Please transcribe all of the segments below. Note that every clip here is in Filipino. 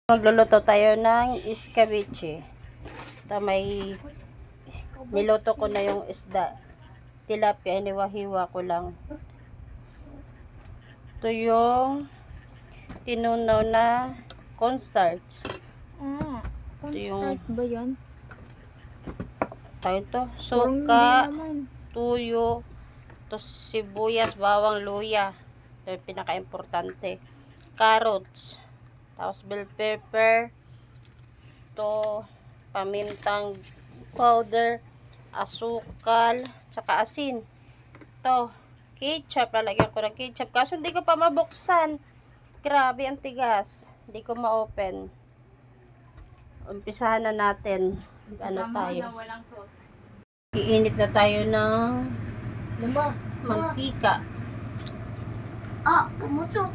Magluluto tayo ng escabeche. Ito may niluto ko na yung isda. Tilapia, hiniwa-hiwa ko lang. Ito yung tinunaw na cornstarch. Ito yung ba yan? tayo to, suka, tuyo, to sibuyas, bawang, luya. Ito yung pinaka-importante. Carrots. Tapos bell pepper, to pamintang powder, asukal, tsaka asin. To ketchup, lalagyan ko ng ketchup. Kaso hindi ko pa mabuksan. Grabe, ang tigas. Hindi ko ma-open. Umpisahan na natin. Ano tayo? Na walang sauce. Iinit na tayo ng mantika. Pumutok.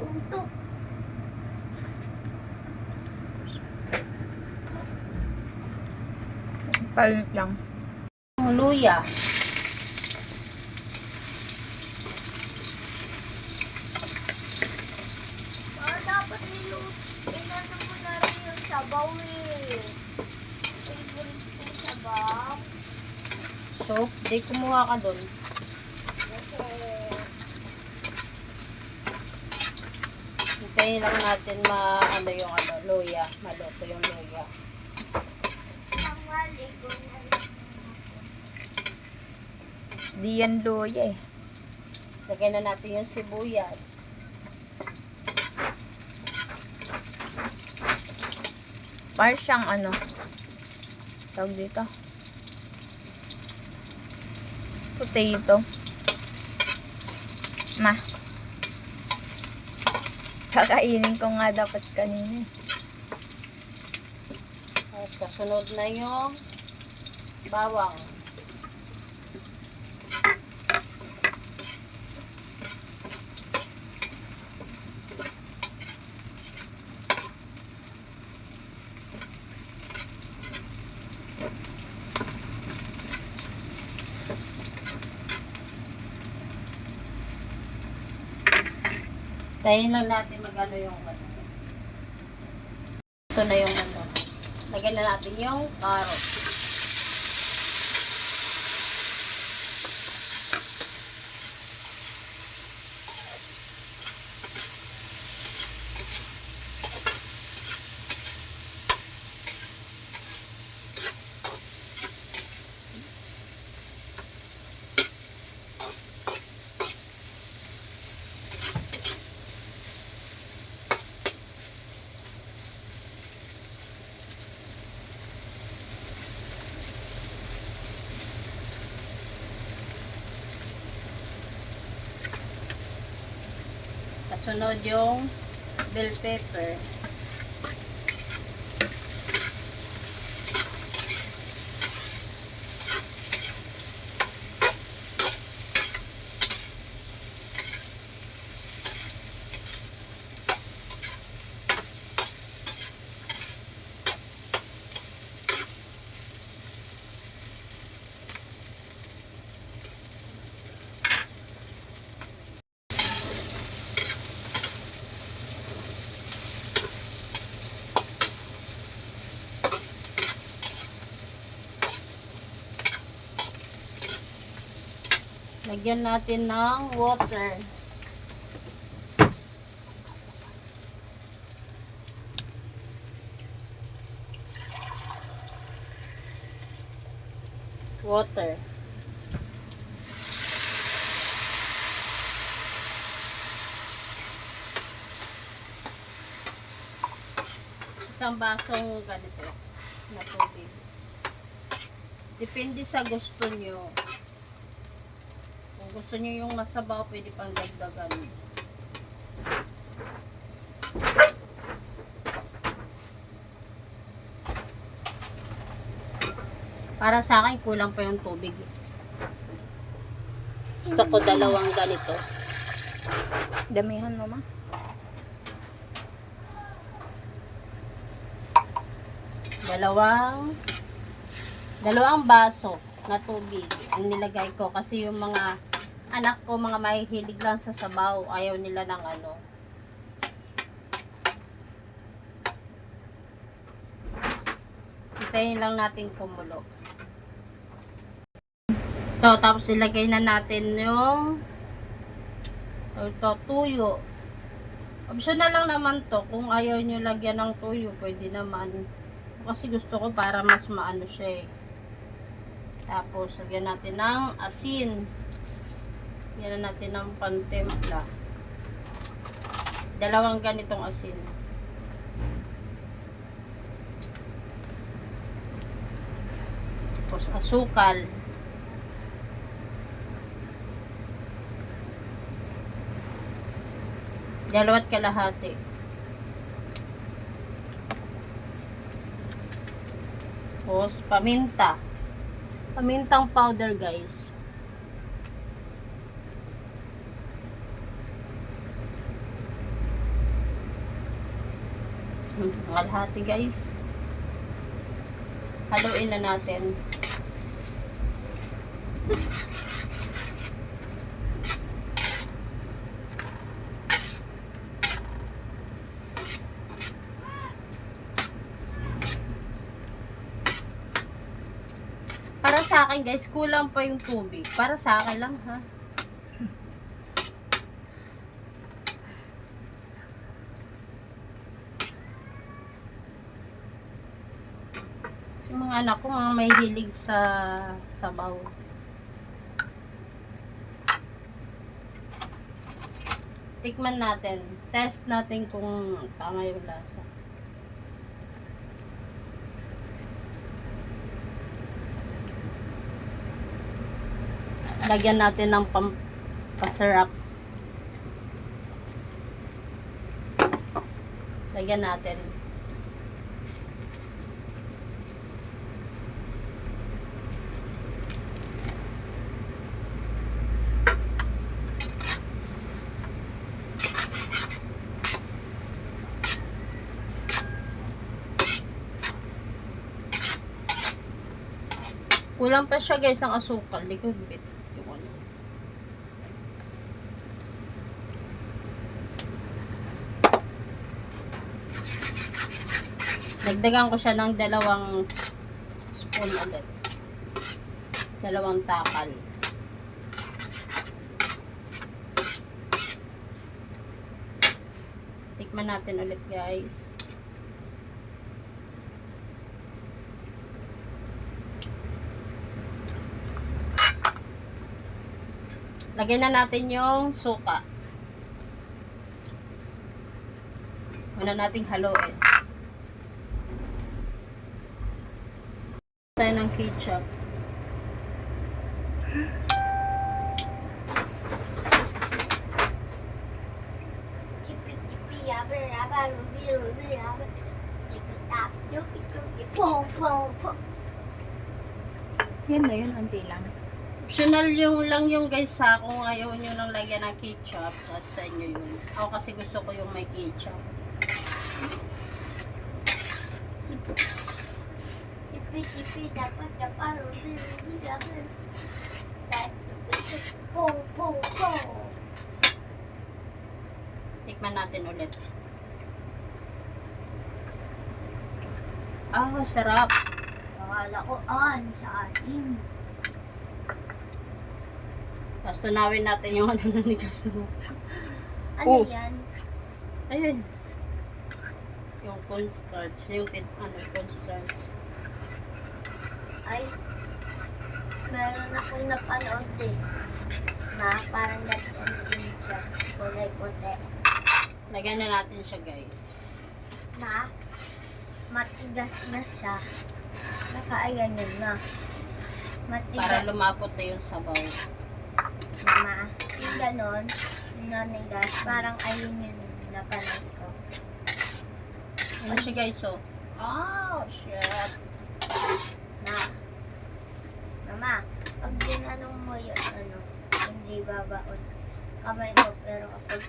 Pumutok. Palit lang. Ang luya. Dapat inano mo na rin yung sabaw eh. Favorite kong sabaw. So, di kumuha ka doon. Hintayin lang natin yung luya. Maluto yung luya. Di yan luya eh. Lagyan na natin yung sibuyas. Parang siyang tawag dito. Potato. Kakainin ko nga dapat kanina. At kasunod na yung bawang. Tayin lang natin magano yung ito na yung lagyan na natin yung carrot. Kasunod yung bell pepper. Lagyan natin ng water. Water. Isang basong ganito na tubig. Depende sa gusto nyo. Kung gusto nyo yung masabaw, pwede pang dagdagan. Para sa akin, kulang pa yung tubig. Gusto ko dalawang ganito. Damihan mo, ma. dalawang baso na tubig ang nilagay ko kasi yung mga anak ko, mga mahihilig lang sa sabaw, ayaw nila ng ano. Hintayin lang natin kumulo. So, tapos ilagay na natin yung tuyo. Optional lang naman to. Kung ayaw nyo lagyan ng tuyo, pwede naman. Kasi gusto ko para mas maano siya eh. Tapos, lagyan natin ng asin. Lagyan natin ng pantempla. 2 ganitong asin. Tapos, asukal. Dalawat kalahati. Tapos, paminta. Pamintang powder, guys. Kalahati, guys. Haluin na natin. Para sa akin, guys, kulang pa yung tubig. Para sa akin lang, ha? Yung mga anak ko, mga may hilig sa sabaw. Tikman natin. Test natin kung tama yung lasa. Lagyan natin ng pampasarap. Lagyan natin. Kulang pa siya, guys, ng asukal. Di ko bit. Nagdagan ko siya ng 2 spoon ulit. 2 takal. Tikman natin ulit, guys. Lagyan na natin yung suka. Una nating haluin. Tayo ng ketchup. Yan na yun, unti lang. Optional yung lang yung guys ha, kung ayaw nyo nang lagyan ng ketchup, sa inyo yun. Ako kasi gusto ko yung may ketchup. Tipi dapat dapat pong pong pong. Tikman natin ulit. Ah, sarap. Akala ko sa atin. Tapos tunawin natin yung ano nanigas mo. Ano yan? Ayun. Yung cornstarch. Yung cornstarch. Ay, meron akong napanood na parang nag-ending siya. Kulay puti. Lagyan na natin siya, guys. Na matigas na siya. Nakaayanin na. Matigas. Para lumapot na yung sabaw. Yung ganon, nanigas, parang ayun yun napanood ko. Ano siya, guys, oh. Oh, shit. Mama, pag ginanong mo yun, hindi babaon kamay mo, pero kapag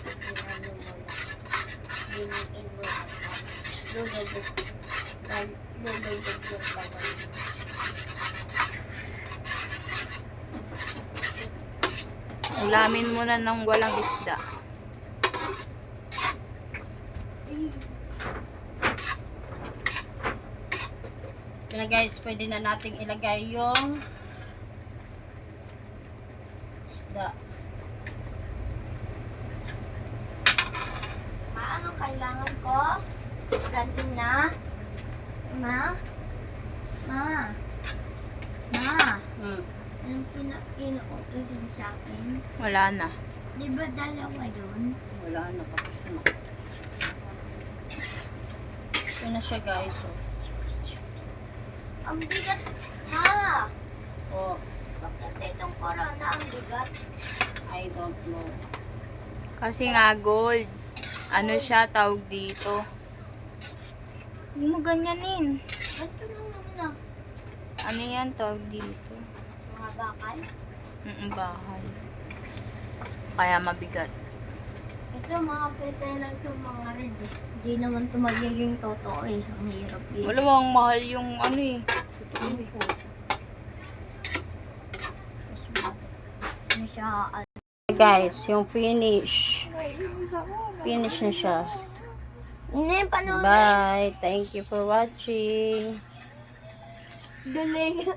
ginanong mo lang, diniin mo lang, lulubog. Nalulubog yung kamay mo. Ulamin mo na ng walang isda. Kaya guys, pwede na nating ilagay yung isda. Ano kailangan ko? Ganti na? Ma? Ma? Anong pinautos yun sa akin? Wala na. Di ba dalawa yun? Wala na, tapos na. Ito na siya guys. Oh. Ang bigat, ma! Oh, Bakit itong corona ang bigat? I don't know. Kasi nga gold. Ano siya tawag dito? Hindi mo ganyanin. Ito lang naman na. Ano yan tawag dito? Mga bakal. Bahal. Kaya mabigat. Ito mga pete lang itong mga red eh. Hindi naman ito magiging totoo eh. Ang hirap eh. Wala bang mahal yung ano eh. Ano siya? Guys, yung finish. Finish na siya. Ano yung panood? Bye. Thank you for watching. Galing.